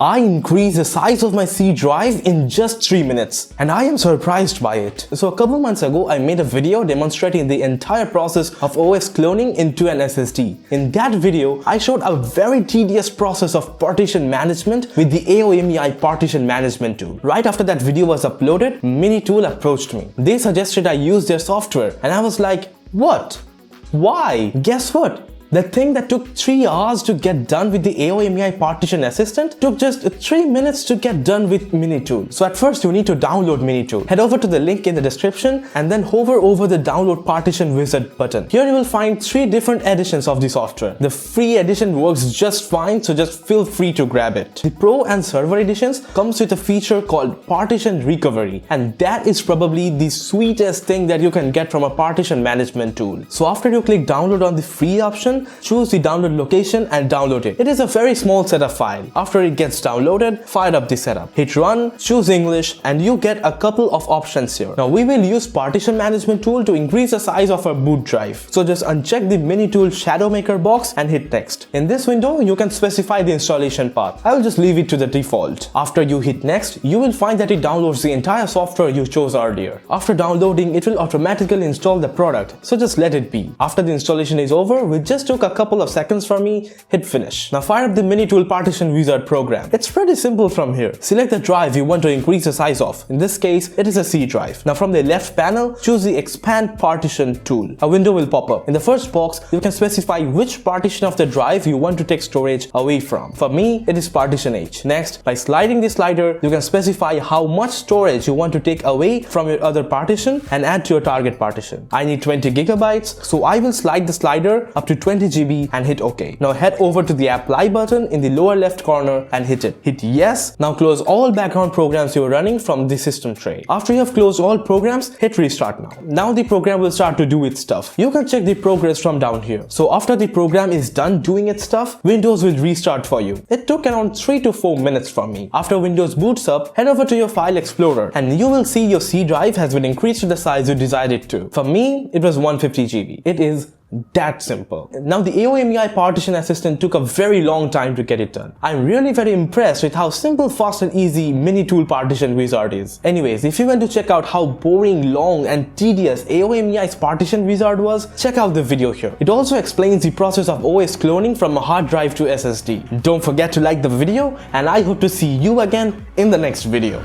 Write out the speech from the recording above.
I increased the size of my C drive in just 3 minutes, and I am surprised by it. So a couple months ago, I made a video demonstrating the entire process of OS cloning into an SSD. In that video, I showed a very tedious process of partition management with the AOMEI partition management tool. Right after that video was uploaded, MiniTool approached me. They suggested I use their software, and I was like, what? Why? Guess what? The thing that took 3 hours to get done with the AOMEI partition assistant took just 3 minutes to get done with MiniTool. So at first you need to download MiniTool. Head over to the link in the description and then hover over the download partition wizard button. Here you will find 3 different editions of the software. The free edition works just fine, so just feel free to grab it. The pro and server editions comes with a feature called partition recovery, and that is probably the sweetest thing that you can get from a partition management tool. So after you click download on the free option, choose the download location and download it. It is a very small setup file. After it gets downloaded, fire up the setup. Hit run, choose English, and you get a couple of options here. Now we will use partition management tool to increase the size of our boot drive. So just uncheck the MiniTool shadow maker box and hit next. In this window, you can specify the installation path. I will just leave it to the default. After you hit next, you will find that it downloads the entire software you chose earlier. After downloading, it will automatically install the product. So just let it be. After the installation is over, we just took a couple of seconds for me, hit finish. Now fire up the MiniTool Partition Wizard program. It's pretty simple from here. Select the drive you want to increase the size of. In this case, it is a C drive. Now from the left panel, choose the Expand Partition tool. A window will pop up. In the first box, you can specify which partition of the drive you want to take storage away from. For me, it is partition H. Next, by sliding the slider, you can specify how much storage you want to take away from your other partition and add to your target partition. I need 20 gigabytes, so I will slide the slider up to 20 GB and hit OK. Now head over to the apply button in the lower left corner and hit it. Hit yes. Now close all background programs you are running from the system tray. After you have closed all programs, hit restart now. Now the program will start to do its stuff. You can check the progress from down here. So after the program is done doing its stuff, Windows will restart for you. It took around 3 to 4 minutes for me. After Windows boots up, head over to your file explorer and you will see your C drive has been increased to the size you desired it to. For me, it was 150 GB. It is that simple. Now the AOMEI partition assistant took a very long time to get it done. I'm really very impressed with how simple, fast and easy MiniTool Partition Wizard is. Anyways, if you want to check out how boring, long and tedious AOMEI's partition wizard was, check out the video here. It also explains the process of OS cloning from a hard drive to SSD. Don't forget to like the video and I hope to see you again in the next video.